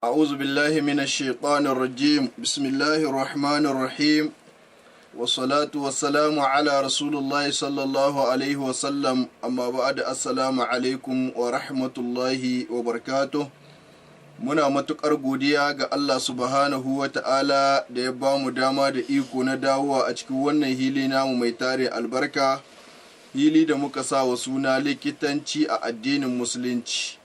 أعوذ بالله من الشيطان الرجيم بسم الله الرحمن الرحيم والصلاة والسلام على رسول الله صلى الله عليه وسلم أما بعد السلام عليكم ورحمة الله وبركاته. Muna matuƙar godiya ga Allah subhanahu wa ta'ala da ya ba mu dama da iko na dawowa a cikin wannan hili namu mai tare albarka, hili da muka sa wa suna likitanci a addinin musulunci,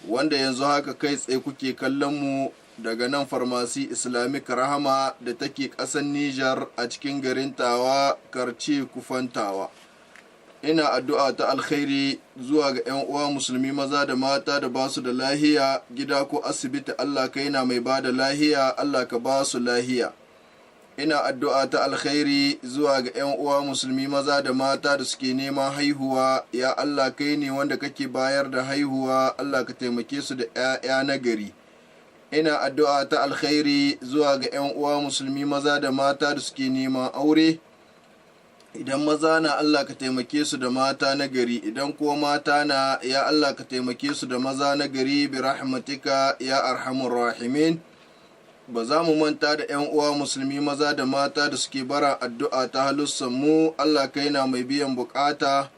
wanda yanzu haka kai tsaye kuke kallon mu daga nan farmasi Islamic Rahama da take ƙasar Nijar a cikin garin Tawa, karce Kufantawa. Ina addu'a ta alkhairi zuwa ga 'yan uwa musulmi maza da mata da ba su da lahiya gida ko asibiti. Allah ka yana mai ba da lahiya, Allah ka ba su lahiya. Ina addu'a ta alkhairi zuwa ga 'yan uwa musulmi maza da mata da suke neman haihuwa. Ya Allah kai ne wanda kake bayar da haihuwa, Allah ka taimake su da 'ya'ya na gari. Ina addu'a ta alkhairi zuwa ga 'yan uwa musulmi maza da mata da suke neman aure. Idan maza na, Allah ka taimake su da mata na gari, idan kuwa mata na, ya Allah ka taimake su da maza na gari bi rahmatika ya arhamur rahimin. Ba za mu manta da 'yan uwa musulmi maza da mata da suke bara addu'a ta halussan mu. Allah kai na mai biyan bukata,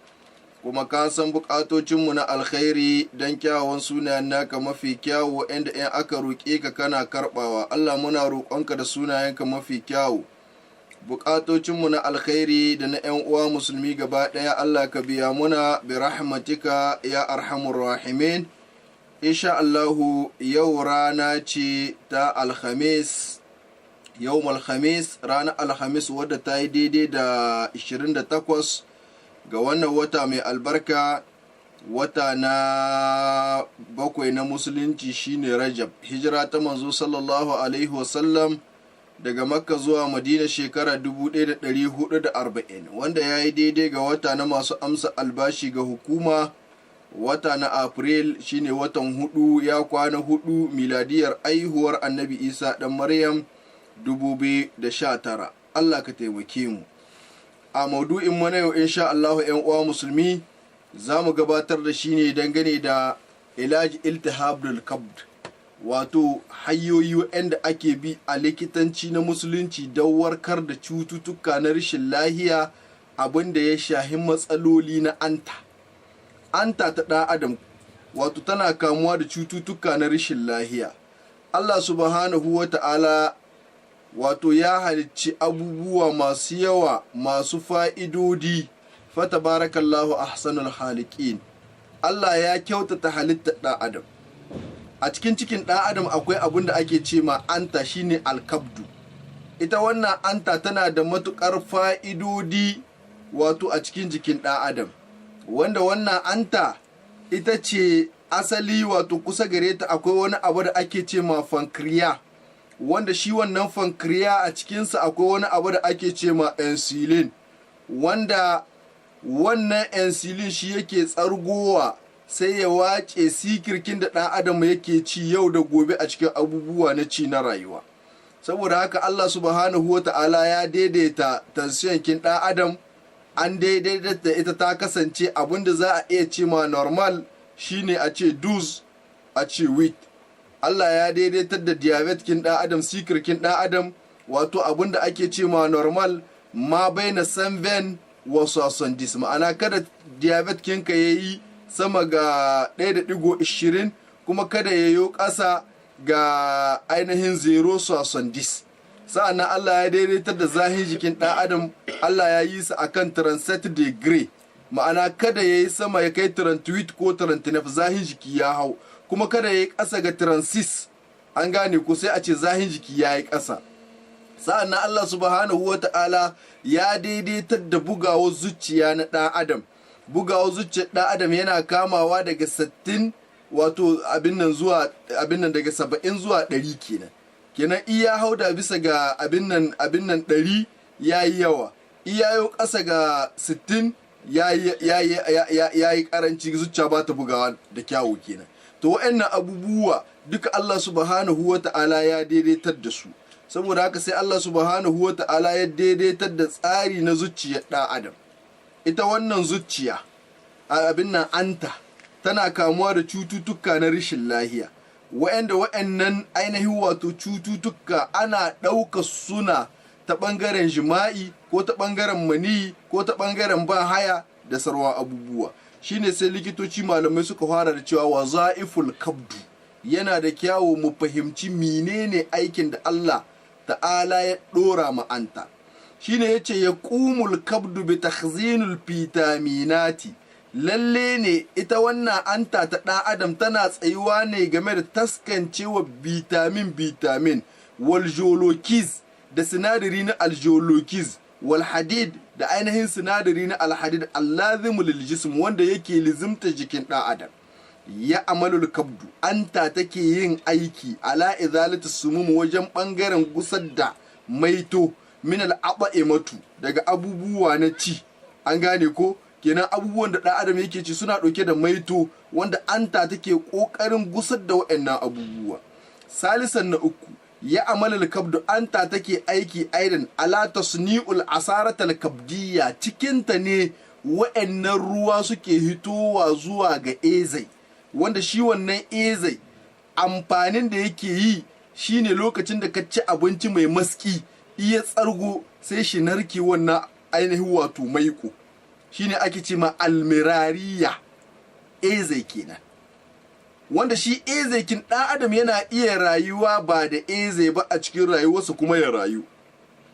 kuma ka san bukatocinmu na alkhairi don kyawun sunayen naka mafi kyawu, inda in aka roƙe ka kana karɓawa. Allah muna roƙonka da sunayenka mafi kyawu. Bukatocinmu na alkhairi da na 'yan uwa musulmi gaba ɗaya Allah ka biya muna bi rahmatika ya arhamur rahimin. Insha Allahu yau rana ce ta alhamis, yau alhamis, ranar alhamis wadda ta yi daidai da 28 ga wannan wata mai albarka, wata na 7 na musulunci shine Rajab. Hijira ta manzo sallallahu alaihi wasallam daga Makka zuwa Madina shekara 1440, wanda ya yi daidai ga wata na masu amsa albashi ga hukuma, wata na Afril shine watan 4, ya kwana 4 miladiyar aihuwar annabi Isa ɗan Maryam 2019. Allah ka taimake mu. A maudu'in mu na yau insha Allah, 'yan uwa musulmi, za mu gabatar da shi ne dangane da ilaji iltihabul kabd, wato hanyoyi waɗanda ake bi a likitanci na musulunci don warkar da cututtuka na rashin lahiya, abin da ya shahi matsaloli na anta ta ɗan adam, wato tana kamuwa da cututtuka na rashin lahiya. Allah subhanahu wa ta'ala wato ya halicci abubuwa masu yawa masu fa'idodi, fatabarakallahu ahsanul halikin. Allah ya kyautata halittar ɗan adam. A cikin ɗan adam akwai abin da ake ce ma anta, shine alkabdu. Ita wannan anta tana da matuƙar fa'idodi wato a cikin jikin ɗan adam, wanda wannan anta ita ce asali, wato kusa gare ta akwai wani abu da ake ce ma fankriya, wanda shi wannan fankriya a cikinsa akwai wani abu da ake ce ma insulin, wanda wannan insulin shi yake tsargowa sai ya wace sikirkin da ɗan adam yake ci yau da gobe a cikin abubuwa na ci na rayuwa. Saboda haka Allah subhanahu wa ta'ala ya daidaita tansiyankin ɗan adam, an daidaita ita ta kasance abin da za a iya ce ma normal shine a ce dose, a ce weight. Allah ya daidaitar da diabetkin ɗan adam, sikirkin ɗan adam, wato abin da ake ce ma normal ma bai na sanven wasu asondis, ma'ana kada diabetkinka ya yi sama ga 1.20 kuma kada ya yi ƙasa ga ainihin 0.70. sa'an nan Allah ya daidaitar da zahin jikin ɗan adam, Allah ya yi su akan 37 degree, ma'ana kada ya yi sama ya kai 38 ko 39 zahin jiki ya hau, kuma kada ya yi ƙasa ga 36, an gane ko, sai a ce zahin jiki ya yi ƙasa. Sa'an nan Allah subhanahu wa ta'ala ya daidaitar da bugawar zuciya na ɗan adam. Bugawar zuciyar ɗan adam yana kamawa daga 60, wato abin nan daga 70 zuwa 100 kenan iya hauda bisa ga abin nan 100 yayi yawa, iya yau ƙasa ga 60 yayi karanci, zuciya ba ta bugawa da kyawu kenan. To waɗannan abubuwa duka Allah subhanahu wa ta'ala ya daidaitar da su. Saboda haka sai Allah subhanahu wa ta'ala ya daidaitar da tsari na zuciyar ɗan adam. Ita wannan zuciya abin nan anta tana kamuwa da cututtuka na rashin lahiya, wa'annan ainihin wato cututtuka ana ɗauka suna ta ɓangaren jima'i ko ta ɓangaren maniyi ko ta ɓangaren ba haya da sarwa abubuwa. Shine sai likitoci malamai suka fara da cewa waza'iful kabdu, yana da kyawu mu fahimci menene aikin da Allah ta'ala ya ɗora ma anta. Shine yace ya qumul kabdu bi takhzinul fitaminati, lalle ne ita wannan anta ta ɗan adam tana tsayuwa ne game da taskancewa vitamin wal jolokiz da sinadari na aljolokiz wal hadid da ainihin sinadari na alhadid allazimu lil jism wanda yake lizimta jikin ɗan adam. Ya amalul kabdu, anta take yin aiki ala izalati sumum wajen ɓangaren gusar da maito min al'aba'imatu daga abubuwa na ci. An gane ko? Kenan abubuwan da ɗan adam yake ci suna ɗauke da maito wanda anta take ƙoƙarin gusar da waɗannan abubuwa. Salisan na uku, ya amalul kabdu, anta take aiki aidan ala tasni'ul asaratal kabdiyya, cikinta ne waɗannan ruwa suke hitowa zuwa ga ezai, wanda shi wannan ezai amfanin da yake yi shine lokacin da ka ci abinci mai maski iya tsargo sai shi narke wannan ainihin wato maiko, shine ake ce ma almirariya, ezai kenan. Wanda shi ezai kin ɗan adam yana iya rayuwa ba da ezai ba a cikin rayuwarsa kuma ya rayu.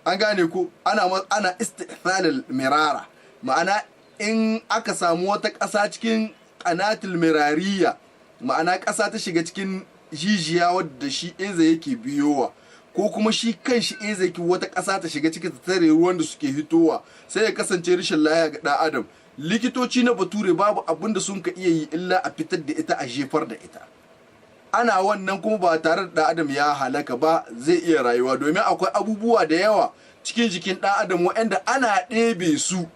An gane ko ana istihsalil mirara, ma'ana in aka samu wata ƙasa cikin ƙanatil mirariya, ma'ana ƙasa ta shiga cikin jijiya wadda shi ezai yake biyowa, ko kuma shi kan shi ezai ki wata ƙasa ta shiga cikin ta tare ruwan da suke hitowa, sai ya kasance rashin lafiya ga ɗan adam. Likitoci na bature babu abin da sun ka iya yi illa a fitar da ita, a jefar da ita. Ana wannan kuma ba tare da ɗan adam ya halaka ba, zai iya rayuwa, domin akwai abubuwa da yawa cikin jikin ɗan adam waɗanda ana ɗebe su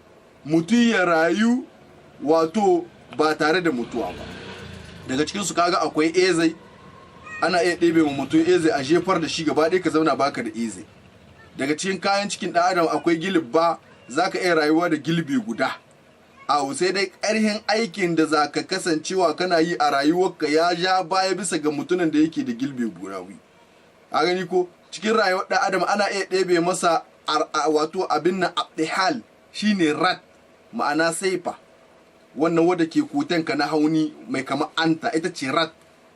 mutum ya rayu wato ba tare da mutuwa ba. Daga cikinsu kaga akwai ezai, ana iya ɗebe wa mutum ezai a jefar da shi gaba ɗaya ka zauna baka da ezai. Daga cikin kayan cikin ɗan adam akwai gilibba, za ka iya rayuwa da gilbi guda. Awo sai dai ƙarhin aikin da za ka kasancewa kana yi a rayuwarka ya ja baya bisa ga mutumin da yake da gilbi burawi. A gani ko cikin rayuwar ɗan adam ana iya ɗebe masa wato abin na abdihal, shine rat, ma'ana saifa, wannan wadda ke kotanka na hauni mai kama anta, ita ce rat,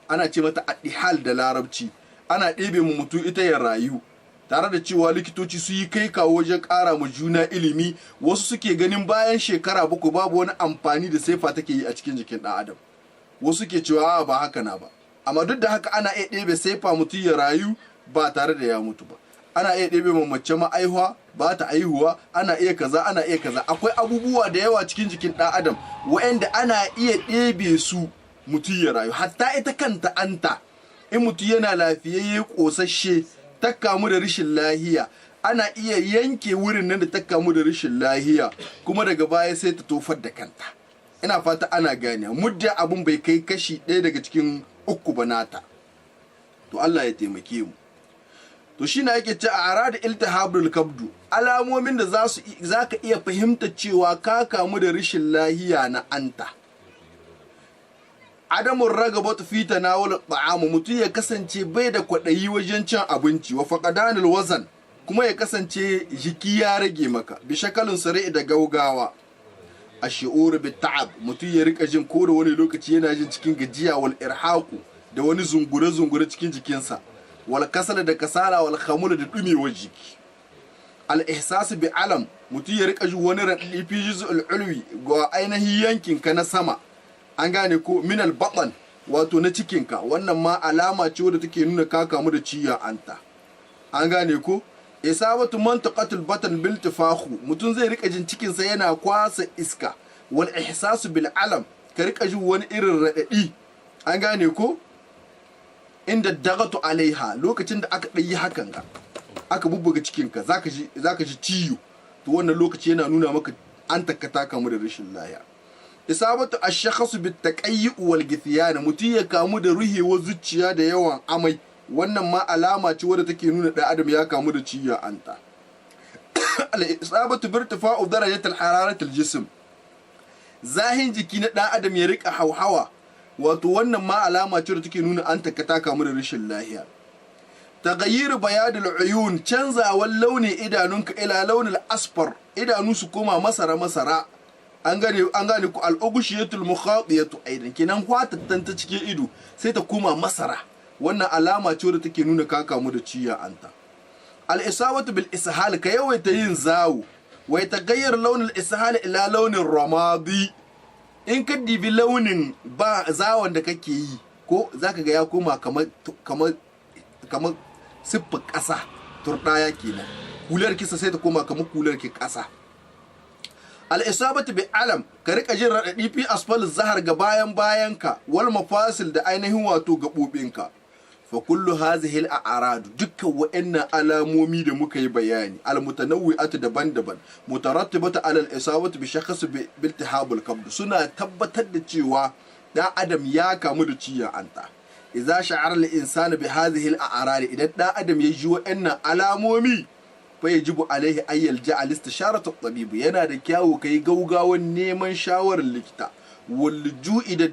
ana ce mata abdihal da larabci. Ana ɗebe mu mutum ita ya rayu, tare da cewa likitoci su yi kai kawo wajen ƙara ma juna ilimi. Wasu suke ganin bayan shekara 7 babu wani amfani da saifa take yi a cikin jikin ɗan adam, wasu ke cewa ba haka na ba, amma duk da haka ana iya ɗebe saifa mutum ya rayu ba tare da ya mutu ba. Ana iya ɗebe ma mace ma'aihuwa ba ta aihuwa, ana iya kaza, ana iya kaza. Akwai abubuwa da yawa cikin jikin ɗan adam waɗanda ana iya ɗebe su mutum ya rayu. Hatta ita kanta anta, in mutum yana lafiyayye ƙosashe ta kamu da rashin lahiya, ana iya yanke wurin nan da ta kamu da rashin lahiya kuma daga baya sai ta tofar da kanta. Ina fata ana gane, muddin abun bai kai kashi 1 daga cikin 3 ba nata, to Allah ya taimake mu. To shi na yake ce a arada iltihabul kabdu, alamomin da za ka iya fahimta cewa ka kamu da rashin lahiya na anta. Adamun ragabatu fi tanawul ta'amu, mutum ya kasance bai da kwaɗayi wajen cin abinci, wa faqadanul wazan, kuma ya kasance jiki ya rage maka, bi shakalin sare da gaugawa. Ash-shu'ur bit ta'ab, mutum ya rika jin ko da wani lokaci yana jin cikin gajiya, wal irhaqu da wani zungure cikin jikinsa, wal kasala da kasala, wal khamul da dumewar jiki. Al ihsas bi alam, mutum ya rika jin wani radadi fi juz'ul ulwi ga ainihin yankin ka na sama. An gane ko minal baɗan, wato na cikinka, wannan ma alama ce wadda take nuna ka kamu da ciya anta. An gane ko isabatu mantaqatul batan bil tifahu, mutum zai rika jin cikinsa yana kwasa iska. Wal ihsasu bil alam, ka rika jin wani irin radadi. An gane ko inda dagatu alaiha, lokacin da aka ɗayi hakan ga aka bubbuga cikinka zaka ji ciyo, to wannan lokaci yana nuna maka an ta kamu da rashin lahiya. Isabatu ash-shakhs bit taqayyu wal githyan, mutum ya kamu da ruhewar zuciya da yawan amai, wannan ma alama ce wadda take nuna ɗan adam ya kamu da ciya anta. Al-isabatu bi irtifa'u darajat al-hararat al-jism, zahin jiki na ɗan adam ya rika hauhawa wato wannan ma alama ce da take nuna an ta kamu da rashin lahiya. Taghayyir bayadul uyun, canzawan launin idanunka ila launin asfar, idanu su koma masara an gane ku al'ugushiyatul mukhadiyatu aidan, kenan hwatattan ta cikin ido sai ta koma masara, wannan alama ce da take nuna ka kamu da ciya anta. Al-isabatu bil ishal, ka yawaita yin zawo, wai taghayyir launin ishal ila launin ramadi, in ka dibi launin ba zawon da kake yi ko zaka ga ya koma kamar siffar ƙasa, turɗaya kenan, hular kisa sai ta koma kamar hular ki ƙasa. Al-isabatu bi alam, ka rika jin raɗaɗi fi asfal zahar ga bayanka, wal mafasil da ainihin wato gaɓoɓinka. Fa kullu hazihi al-a'rad, dukkan wa'annan alamomi da muka yi bayani, al-mutanawwi'atu daban-daban, mutarattibatu ala al-isabatu bi shakhs bi iltihabul kabd, suna tabbatar da cewa dan adam ya kamu da ciyan anta. Idza sha'ara al-insanu bi hadhihi al-a'rad, idan dan adam ya ji wa'annan alamomi, fa yajibu alaihi an yalja al-istisharatu at-tabib, yana da kyawu kai gaugawan neman shawarar likita, wal ju'i da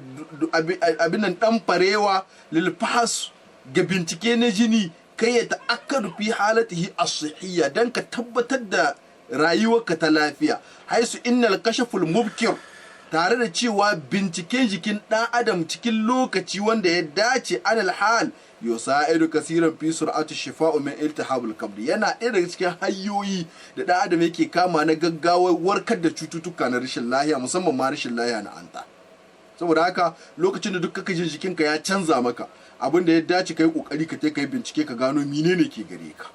abinan dan farewa lil fahs, ga bincike na jini, kai ya ta'akkadu fi halatihi as-sihhiyya, dan ka tabbatar da rayuwarka ta lafiya, haisu innal kashful mubkir, tare da cewa binciken jikin ɗan adam cikin lokaci wanda ya dace anal hal yusa'idu kasiran fi sur'ati shifa'u min iltihabul kabd, yana ɗaya daga cikin hanyoyi da ɗan adam yake kama na gaggawar warkar da cututtuka na rashin lahiya, musamman ma rashin lahiya na anta. Saboda haka lokacin da duk kaka jin jikinka ya canza maka, abin da ya dace kai kokari ka kai bincike ka gano menene ke gare ka.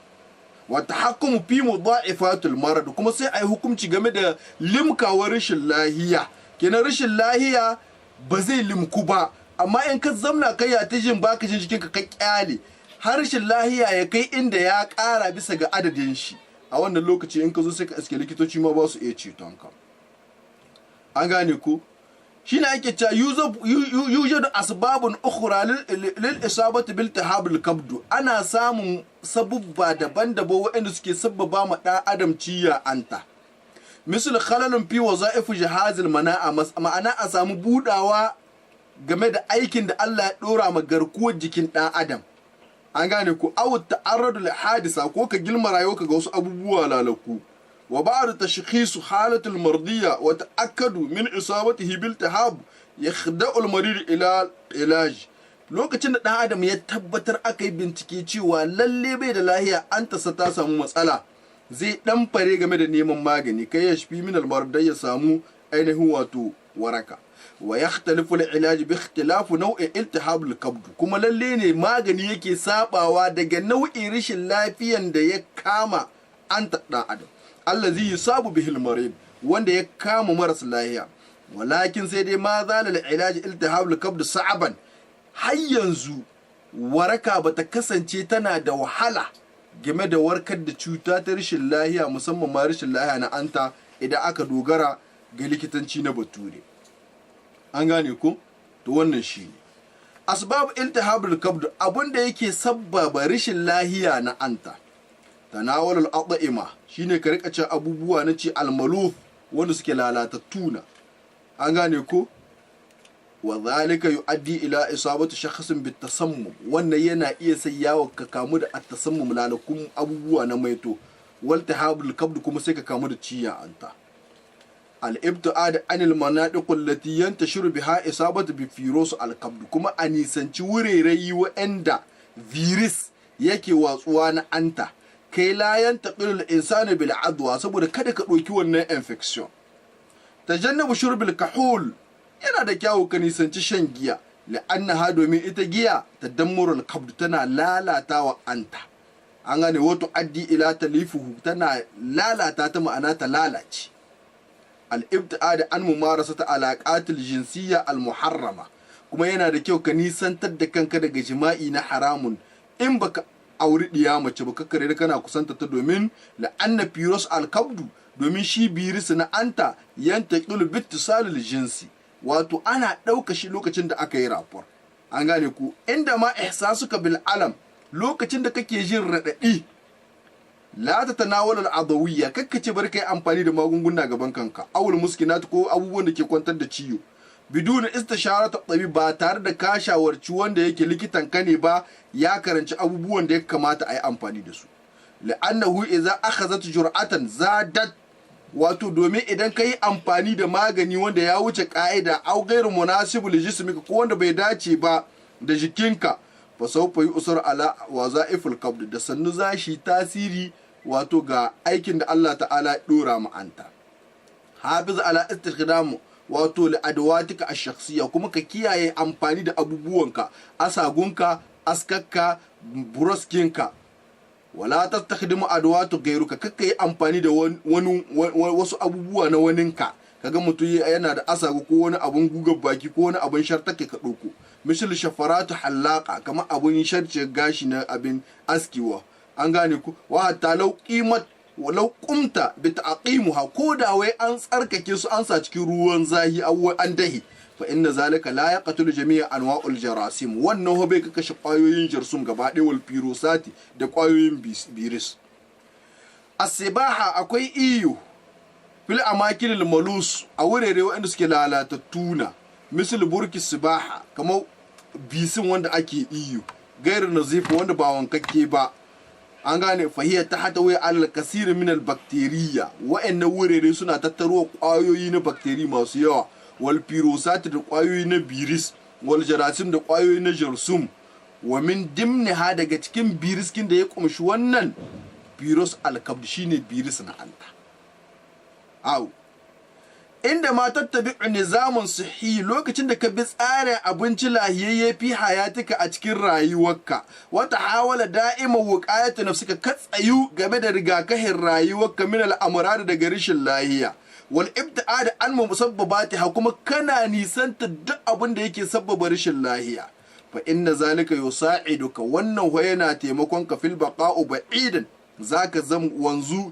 Wa tahakkumu fi mudha'ifatul marad, kuma sai ayi hukunci game da limkawar rashin lahiya. Kenan rashin lahiya ba zai limku ba, amma in ka zamna kai ya ta jin baka jin jikinka ka kyale har rashin lahiya ya kai inda ya ƙara bisa ga adadin shi, a wannan lokaci in ka zo sai ka iske likitoci ma ba su iya ceton ka. An gane ko? Shine ake cewa yujadu asbabun ukhra lil isabati bil tahabul kabdu, ana samun sabubba daban-daban waɗanda suke sabbaba ma ɗan adam ciya anta. Misal khalalun fi wazaifu jihazil mana'a, ma'ana a samu budawa game da aikin da Allah ya dora ma garkuwar jikin ɗan adam. An gane ku, aw ta'arradu li hadisa, ko ka gilma rayuwarka ga wasu abubuwa lalaku. Wa ba'da tashkhisu halatul mardiyya wa ta'akkadu min isabatihi bil tahab yakhda'u al marid ila ilaj. Lokacin da ɗan adam ya tabbatar aka yi bincike cewa lalle bai da lahiya, an tasa ta samu matsala, zai dan fare game da neman magani, kai ya shafi min almardai ya samu ainihin wato waraka. Wa yakhtalifu al-ilaj bi ikhtilafu naw'i iltihab al-kabd, kuma lalle ne magani yake sabawa daga nau'in rashin lafiyan da ya kama an dan adam, allazi yusabu bihi al-marid, wanda ya kama maras lahiya. Walakin sai dai ma zalal ilaj iltihab al-kabd sa'aban, har yanzu waraka bata kasance tana da wahala game da warkar da cuta ta rashin lahiya, musamman ma rashin lahiya na anta, idan aka dogara ga likitanci na bature. An gane ko? To wannan shi ne asbab iltihabul kabd, abinda yake sabbaba rashin lahiya na anta. Tanawulul at'ima, shine ka rika cin abubuwa na ci almaluf wanda suke lalatattuna. An gane ko? Wa zalika yu'addi ila isabatu shakhsin bitasammum, wannan yana iya sayyawa ka kamu da at-tasammum, lalakun abubuwa na maito. Wal tahabul kabd, kuma sai ka kamu da ciya anta. Al-ibta'ad anil manadiq allati yantashiru biha isabatu bi virus al-kabd, kuma a nisanci wurerayi wa'anda virus yake watsuwa na anta, kai la yantaqilu al-insanu bil adwa, saboda kada ka ɗauki wannan infection. Tajannabu shurbil kahul, yana da kyawu ka nisanci shan giya, la'annaha, domin ita giya ta dammurul kabd, tana lalatawa anta. An gane, wato addi ila talifuhu, tana lalata ta, ma'ana ta lalace. Al-ibta'ad an mumarasata alaqatil jinsiyya al-muharrama, kuma yana da kyau ka nisantar da kanka daga jima'i na haramun, in baka auri diya mace ba, kakkare da kana kusanta ta, domin la'anna virus al-kabdu, domin shi virus na anta yantaqilu bittisalil jinsi, wato ana ɗauka shi lokacin da aka yi rapor. An gane ku, inda ma ihsasuka bil alam, lokacin da kake jin raɗaɗi, la ta tanawala al'adawiyya, kakka ce bari kai amfani da magunguna gaban kanka, awul muskinat, ko abubuwan da ke kwantar da ciwo. bidun istisharatu tabi ba tare da ka shawarci wanda yake likitan ka ne ba ya karanci abubuwan da ya kamata a yi amfani da su la'annahu idza akhazat jur'atan zadat wato domin idan ka yi amfani da magani wanda ya wuce ka'ida au ghairu munasibu li jismika ko wanda bai dace ba da jikinka fa sawfa yusar ala wazaiful qabd da sannu zashi tasiri wato ga aikin da Allah ta'ala ya dora mu anta hafiz ala istikhdam wato li adwatika ash-shakhsiyya kuma ka kiyaye amfani da abubuwanka asagunka askakka buroskinka wala tastakhdimu adwatu ghayruka kakka yi amfani da wasu abubuwa na waninka kaga mutum yana da asagu ko wani abun gugar baki ko wani abun shartake ka dauko misal shafaratu halaqa kama abun sharce gashi na abin askiwa an gane ku wa hatta law qimat walau qumta bi ta'qimuha ko da wai an tsarkake su an sa cikin ruwan zahi aw an dahi fa inna zalika la yaqtulu jami'a anwa'ul jarasim wannan ho bai kashe kwayoyin jarsum gaba ɗaya wal pirosati da kwayoyin biris asibaha akwai iyo fil amakil malus a wurare wanda suke lalatattuna misal burki sibaha kamar bisin wanda ake iyo gairu nazif wanda ba wankakke ba an gane fahiyar ta hata wai alal kasir min al bacteria wa'annan wurare suna tattaro kwayoyi na bakteri masu yawa wal pirosati da kwayoyi na biris wal jarasim da kwayoyi na jarsum wa min dimniha daga cikin biriskin da ya kumshi wannan virus alkabd shine virus na anta au inda ma tattabi'u nizamun sahih lokacin da ka bi tsarin abinci lahiyayye fi hayatika a cikin rayuwarka wata hawala da'ima wuqayatu nafsika ka tsayu game da rigakafin rayuwarka min al'amurad daga rashin lahiya wal ibta'ad an musabbabatiha kuma kana nisanta duk abin da yake sabbaba rashin lahiya fa inna zalika yusa'iduka wannan ho yana taimakon ka fil baqa'u ba'idan zaka zam wanzu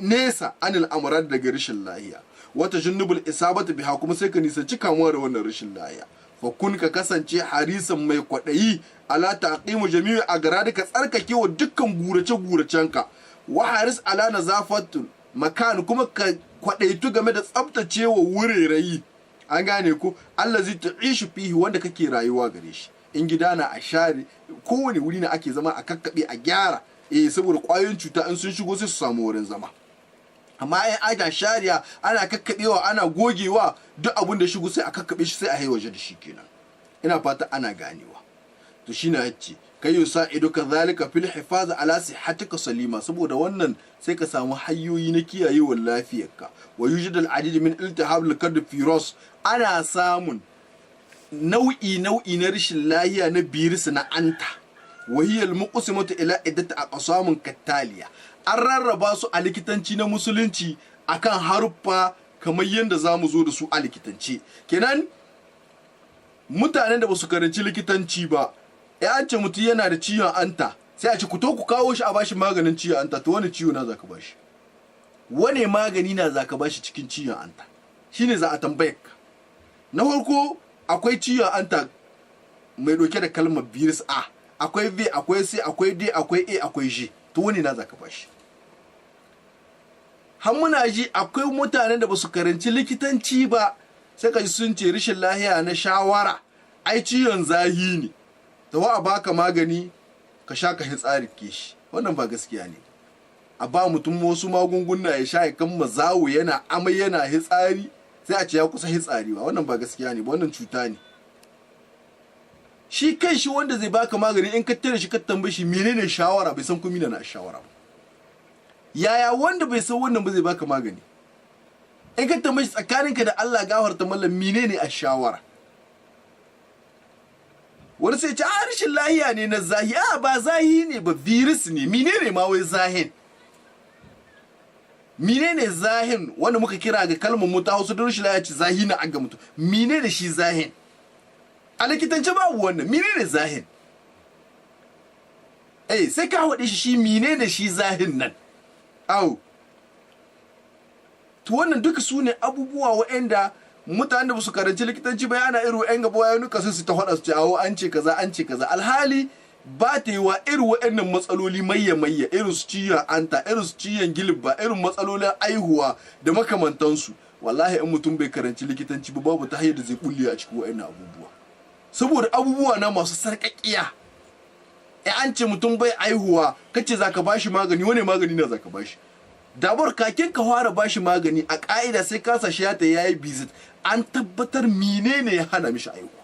nesa anil amrad daga rashin lahiya wata junnubul isabatu biha kuma sai ka nisanci kamuwa da wannan rashin lahiya fa kun ka kasance harisan mai kwadayi ala taqimu jami'i agradika tsarkake wa dukkan gurace-guracenka wa haris ala nazafatul makan kuma ka kwadaitu game da tsabtacewa wurerayi an gane ku allazi ta'ishu fihi wanda kake rayuwa gare shi in gida na a share kowane wuri na ake zama a kakkabe a gyara saboda kwayoyin cuta in sun shigo sai su samu wurin zama amma ai aja shariya ana kakkabewa ana gogewa duk abin da shigo sai a kakkabe shi sai a hai waje da shi kenan ina fata ana ganewa to shine yace kai yusa idu kadhalika fil hifaz ala sihhatika salima saboda wannan sai ka samu hanyoyi na kiyayewar lafiyarka wa yujid al adid min iltihab al kad virus ana samun nau'i na rashin lahiya na virus na anta wa hiya al muqsimatu ila iddat aqsamun kattaliya an rarraba su a likitanci na musulunci akan haruffa kamar yadda zamu zo da su a likitanci kenan mutanen da ba su karanci likitanci ba ya an ce mutum yana da ciwon anta sai a ce ku to ku kawo shi a bashi maganin ciwon anta to wani ciwo na zaka bashi wane magani na zaka bashi cikin ciwon anta shine za a tambaye ka na farko akwai ciwon anta mai dauke da kalmar virus A akwai V akwai C akwai D akwai A akwai G to wani na zaka bashi har muna ji akwai mutanen da ba su karanci likitanci ba sai ka ji sun ce rashin lahiya na shawara ai ciwon zahi ne da wa a baka magani ka sha ka hitsari ke shi wannan ba gaskiya ne a ba mutum wasu magunguna ya sha ya kan mazawo yana amai yana hitsari sai a ce ya kusa hitsari ba wannan ba gaskiya ne ba wannan cuta ne shi kai shi wanda zai baka magani in ka tare shi ka tambaye shi menene shawara bai san kuma na shawara ba yaya wanda bai san wannan ba zai baka magani in ka tambaye shi tsakaninka da Allah gafarta mallam menene a shawara wani sai ce a rashin lahiya ne na zahi a ba zahi ne ba virus ne menene ma wai zahin menene zahin wanda muka kira ga kalmar mu ta Hausa da rashin lahiya ce zahi na aga mutu menene shi zahin a likitance babu wannan menene zahin sai ka haɗe shi menene shi zahin nan au to wannan duka su ne abubuwa waɗanda mutanen da ba su karanci likitanci ba yana irin yan gaba ya nuka su ta faɗa su ce awo an ce kaza alhali ba ta yi wa irin waɗannan matsaloli mayya irin su ciyon anta irin su ciyon gilibba irin matsalolin aihuwa da makamantansu wallahi in mutum bai karanci likitanci ba babu ta hanyar da zai kulle a cikin wa'annan abubuwa, saboda abubuwa na masu sarƙaƙiya. An ce mutum bai aihuwa kace zaka bashi magani, wani magani na zaka bashi? Dabar kakin ka fara bashi magani a ka'ida sai ka sashi ya ta yayi visit, an tabbatar menene ya hana mishi aihuwa.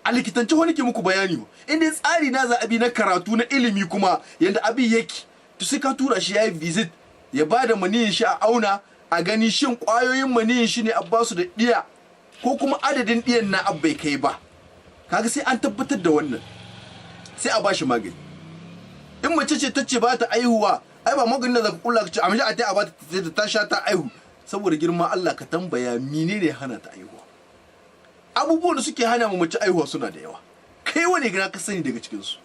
A likitance wani ke muku bayani ba, inda tsari na za a bi na karatu na ilimi kuma yanda abin yake, to sai ka tura shi yayi visit, ya bada maniyin shi a auna a gani shin kwayoyin maniyin shi ne abbasu da diya ko kuma adadin diyan na abbai kai ba. Kaga sai an tabbatar da wannan, sai a bashi magani. In mace ce tace ba ta aihuwa, ai ba maganin da zaka kula ka ce a mace a ta ba ta sha ta aihu, saboda girma Allah ka tambaya menene hana ta aihuwa. Abubuwan da suke hana mu mace aihuwa suna da yawa, kai wani gina ka sani daga cikin su,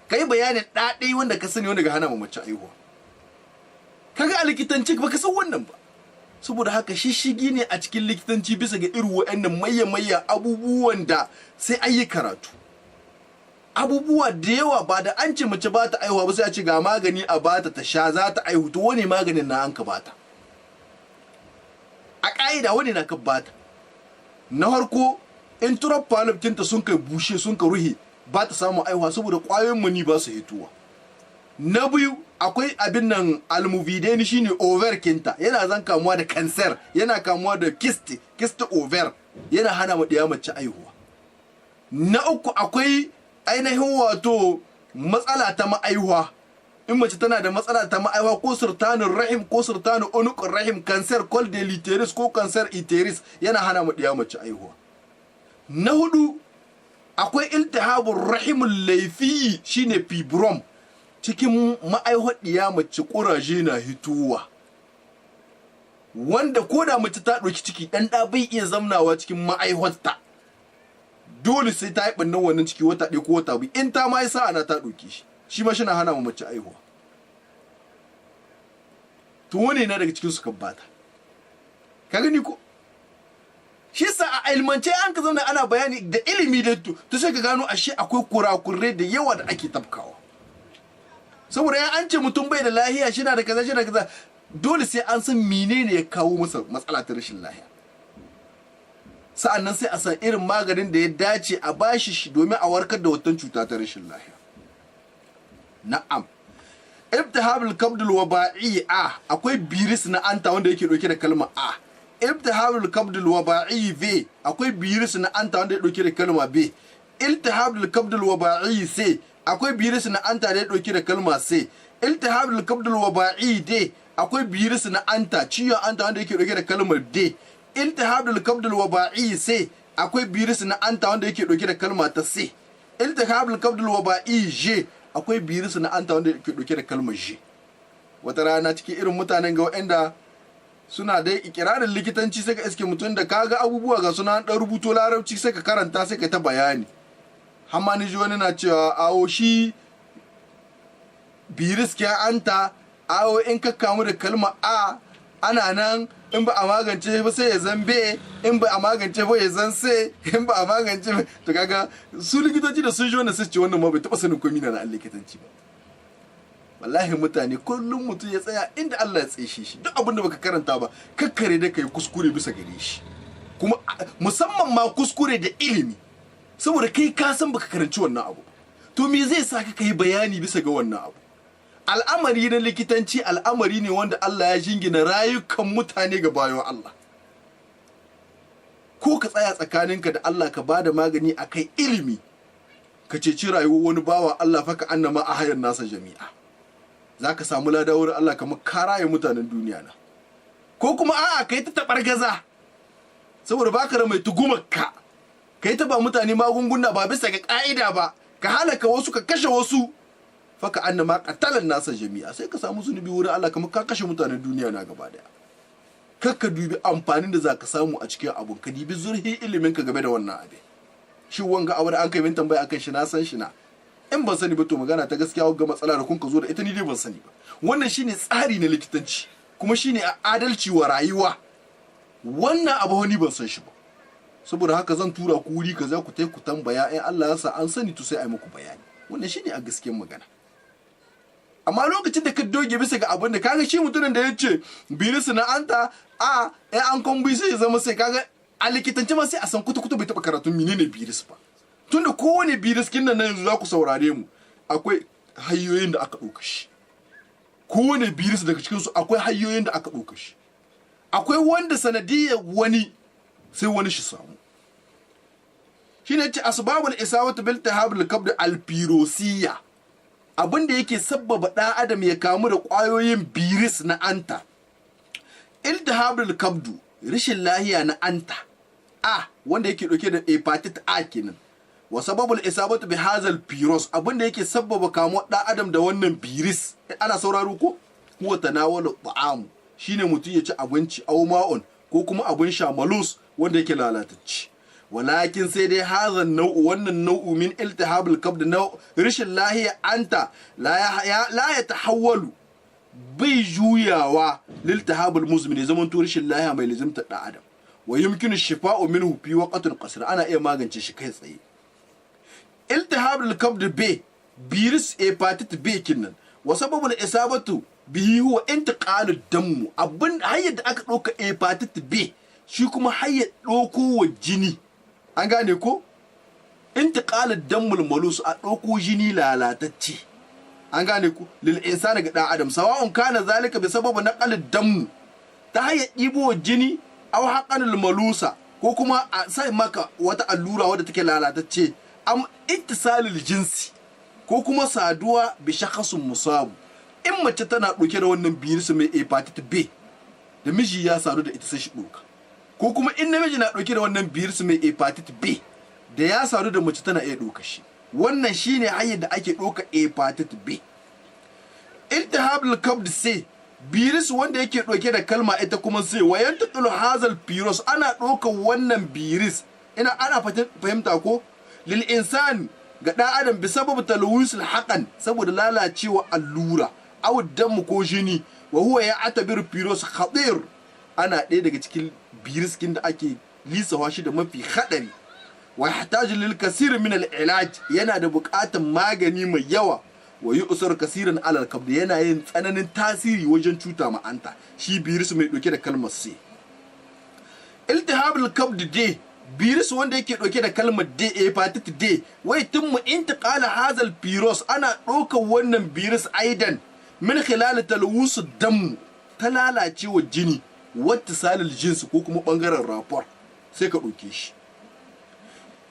kai bayanin ɗaɗai wanda ka sani wanda ga hana mu mace aihuwa. Kaga a likitanci baka san wannan ba, saboda haka shishigi ne a cikin likitanci bisa ga irin wa'annan mayya abubuwan da sai an yi karatu. Abubuwa da yawa ba da an ce mace ba ta aihuwa ba sai a ce ga magani a bata ta sha za ta aihu, to wani maganin na an ka bata? A ƙa'ida wani na ka bata? Na farko in turab falabcinta sun kai bushe sun ka ruhe ba ta samu aihuwa saboda ƙwayoyin mani ba su hituwa. Na biyu akwai abin nan almuvidaini shine over kinta, yana zan kamuwa da cancer, yana kamuwa da kyst over, yana hana mu ɗiya mace aihuwa. Na uku akwai ainihin wato matsala ta ma'aihuwa, in mace tana da matsala ta ma'aihuwa ko sultanin rahim ko sultanin unuqur rahim, cancer col de l'utérus ko cancer uterus, yana hana mu ɗiya mace aihuwa. Na hudu akwai iltihabur rahimul laifi shine fibrom, cikin ma'aihuwar ɗiya mace ƙuraje na hituwa, wanda ko da mace ta ɗauki ciki ɗan ɗa bai iya zamnawa cikin ma'aihuwarta, dole sai ta yi ɓannan wannan ciki wata ɗaya ko wata biyu, in ta ma yi sa'a na ta ɗauki shi ma shi na hana mace aihuwa. To wani na daga cikin su kan bata, ka gani ko? Shi sa a ilmance an ka zauna ana bayani da ilimi da to sai ka gano ashe akwai kurakurai da yawa da ake tafkawa. Saboda ya an ce mutum bai da lahiya shi na da kaza dole sai an san menene ya kawo masa matsala ta rashin lahiya. Sa'annan sai a san irin maganin da ya dace a bashi shi domin a warkar da wata cuta ta rashin lahiya. Na'am. Ibtihabul kabdul waba'i akwai virus na anta wanda yake dauke da kalmar a. Ibtihabul kabdul waba'i b akwai virus na anta wanda yake dauke da kalmar b. Iltihabul kabdul waba'i c akwai virus na anta da ya dauke da kalma C. Iltihabul kabdul waba'i D akwai virus na anta, ciwon anta wanda yake dauke da kalmar D. Iltihabul kabdul waba'i C akwai virus na anta wanda yake dauke da kalma ta C. Iltihabul kabdul waba'i J akwai virus na anta wanda yake dauke da kalmar J. Wata rana cikin irin mutanen ga waɗanda suna da ikirarin likitanci sai ka iske mutum da kaga abubuwa ga suna dan rubuto larabci sai ka karanta sai ka ta bayani. Hamma ni ji wani na cewa awo shi virus ke anta, awo in ka kamu da kalma A ana nan in ba a magance ba sai ya zan B, in ba a magance ba ya zan C, in ba a magance ba to kaga su likitoci da sun ji wannan sai ce wannan ma bai taba sanin komai na likitanci ba. Wallahi mutane kullum mutum ya tsaya inda Allah ya tsaye shi, duk abin da baka karanta ba kakkare da kai kuskure bisa gare shi, kuma musamman ma kuskure da ilimi, saboda kai ka san baka karanci wannan abu, to me zai sa ka yi bayani bisa ga wannan abu? Al'amari na likitanci al'amari ne wanda Allah ya jingina rayukan mutane ga bayan Allah. Ko ka tsaya tsakaninka da Allah ka bada magani akai ilimi, ka ceci rayuwar wani bawa Allah fa ka annama a hayar nasa jami'a, za ka samu lada wurin Allah kamar ka raye mutanen duniya na. Ko kuma a'a kai ta taɓargaza saboda baka da mai tugumarka, kai ta ba mutane magunguna ba bisa ga ƙa'ida ba, ka halaka wasu ka kashe wasu, faka annama qatalan nasa jami'a, sai ka samu zunubi wurin Allah kamar ka kashe mutanen duniya na gaba daya. Kakka dubi amfanin da za ka samu a cikin abun, ka dubi zurhi ilimin ka game da wannan abin. Shi wanga abu da an kai min tambaya akan shi na san shi na, in ban sani ba to magana ta gaskiya ga matsala da kun ka zo da ita ni dai ban sani ba. Wannan shine tsari na likitanci, kuma shine adalci wa rayuwa. Wannan abu ni ban san shi ba, saboda haka zan tura ku wuri kaza ku tai ku tambaya, in Allah ya sa an sani to sai ai muku bayani. Wannan shine a gaskiyar magana. amma lokacin da ka doge bisa ga abin da kaga shi mutumin da ya ce virus na anta an kwambi sai ya zama sai kaga a likitanci ma sai a san kuta bai taɓa karatun menene virus ba tunda kowane virus kin nan yanzu za ku saurare mu akwai hanyoyin da aka ɗauka shi kowane virus daga cikinsu akwai hanyoyin da aka ɗauka shi akwai wanda sanadiyar wani sai wani shi samu shi ne ce asbabul isawatu bil tahabil kabd al firosiyya abinda yake sabbaba ɗan adam ya kamu da ƙwayoyin virus na anta iltihabul kabdu rashin lahiya na anta wanda yake ɗauke da hepatitis A kenan wa sababul isabatu bi hazal virus abinda yake sabbaba kamuwar ɗan adam da wannan virus ana sauraro ko huwa tanawalu ta'am shine mutum ya ci abinci aw ma'un ko kuma abin sha malus wanda yake lalatacce walakin sai dai hazan nau'u wannan nau'u min iltihabul kabd na rashin lahiya anta la ya tahawwalu bai juyawa liltihabul muzmin zaman to rashin lahiya mai lazimta da adam wa yumkinu shifa'u minhu fi waqtin qasir ana iya magance shi kai tsaye iltihabul kabd B virus hepatitis B kinnan wa sababul isabatu bihi huwa intiqalu damu abin hayyar da aka ɗauka hepatitis B shi kuma hayyar ɗauko wa jini an gane ko intiqalu damul malus a ɗauko jini lalatacce an gane ko lil insani ga dan adam sawa'un kana zalika bi sababu naqal damu ta hayyar ɗibo jini aw haqqanul malusa ko kuma a sai maka wata allura wadda take lalatacce am ittisalil jinsi ko kuma saduwa bi shakhasun musabu in mace tana ɗauke da wannan virus mai hepatitis B da miji ya sadu da ita sai shi ɗauka ko kuma in namiji na ɗauke da wannan virus mai hepatitis B da ya sadu da mace tana iya ɗauka shi wannan shine hanyar da ake ɗauka hepatitis B iltihabul kabd C virus wanda yake ɗauke da kalma ita kuma sai wayan tuqulu hazal virus ana ɗauka wannan virus ana fahimta ko lil insani ga ɗan adam bi sababu talwisul haƙan saboda lalacewa allura aw damu ko jini wa huwa ya atabir virus khatir ana ɗaya daga cikin viruskin da ake lisawa shi da mafi haɗari wa yahtaju lil kasir min al ilaj yana da buƙatar magani mai yawa wa yusar kasiran alal kabd yana yin tsananin tasiri wajen cuta ma'anta shi virus mai ɗauke da kalmar C iltihabul kabd D virus wanda yake ɗauke da kalmar D hepatitis D wai tun mu intiqala hazal virus ana ɗaukar wannan virus aidan min khilal talwusu dam ta lalacewa jini wata salil jinsi ko kuma bangaren rapport sai ka ɗauke shi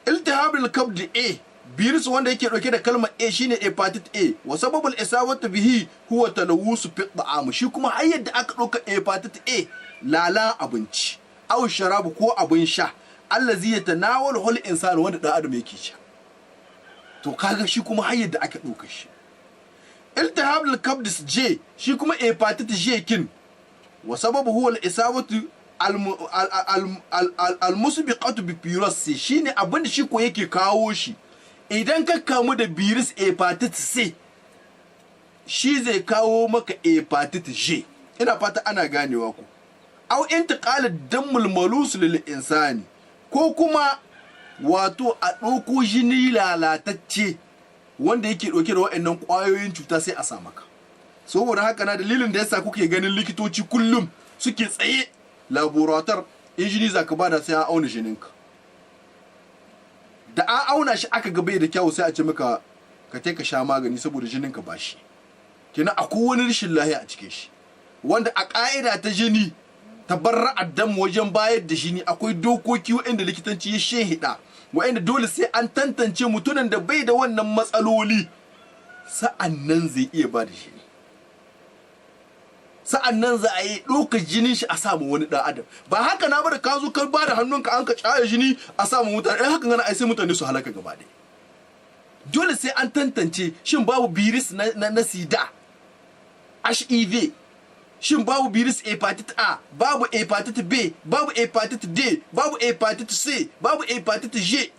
iltihabul kabd A virus wanda yake ɗauke da kalmar A shine hepatitis A wa sababul isabatu bihi huwa talwusu fi ta'am shi kuma har yadda aka ɗauka hepatitis A lala abinci aw sharabu ko abin sha allazi yatanawalu hul insan wanda dan adam yake sha to kaga shi kuma har yadda aka ɗauka shi iltihabul kabd J shi kuma hepatitis J kin wa sababu huwa al-isabatu al-musbiqatu bi virus C shine abin da shi ko yake kawo shi idan ka kamu da virus hepatitis C shi zai kawo maka hepatitis J ina fata ana ganewa ku aw intiqal ad-dammul malus lil insani ko kuma wato a ɗauko jini lalatacce wanda yake ɗauke da waɗannan ƙwayoyin cuta sai a sa maka saboda haka na dalilin da yasa kuke ganin likitoci kullum suke tsaye laborator in jini za ka bada sai an auna jininka da an auna shi aka ga bai da kyau sai a ce maka ka ka sha magani saboda jininka ba shi kenan akwai wani rashin lahiya a cikin shi wanda a ƙa'ida ta jini tabarra addam wajen bayar da jini akwai dokoki waɗanda likitanci ya shehida waɗanda dole sai an tantance mutumin da bai da wannan matsaloli sa'annan zai iya ba da jini sa'annan za a yi ɗaukar jinin shi a samu wani ɗan adam ba haka na bada ka zo ka ba da hannunka an ka caya jini a samu mutane haka gana ai sai mutane su halaka gaba ɗaya dole sai an tantance shin babu virus na sida HIV shin babu virus hepatitis A babu hepatitis B babu hepatitis D babu hepatitis C babu hepatitis G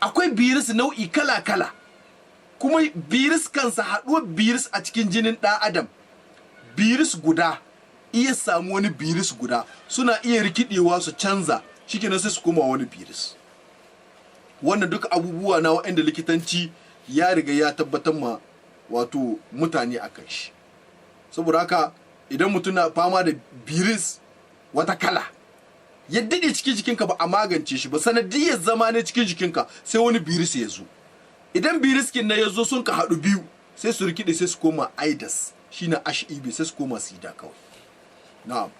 akwai virus nau'i kala-kala kuma virus kansa haɗuwar virus a cikin jinin ɗan adam virus guda iya samu wani virus guda suna iya rikidewa su canza shikenan sai su koma wani virus wannan duka abubuwa na waɗanda likitanci ya riga ya tabbatar ma wato mutane a kan shi. Saboda haka idan mutum na fama da biris wata kala ya daɗe cikin jikinka ba a magance shi ba, sanadiyar zama ne cikin jikinka sai wani biris ya zo. Idan biriskin na ya zo sun ka haɗu biyu sai su rikide sai su koma aidas, shine HIV sai su koma sida kawai. Na'am.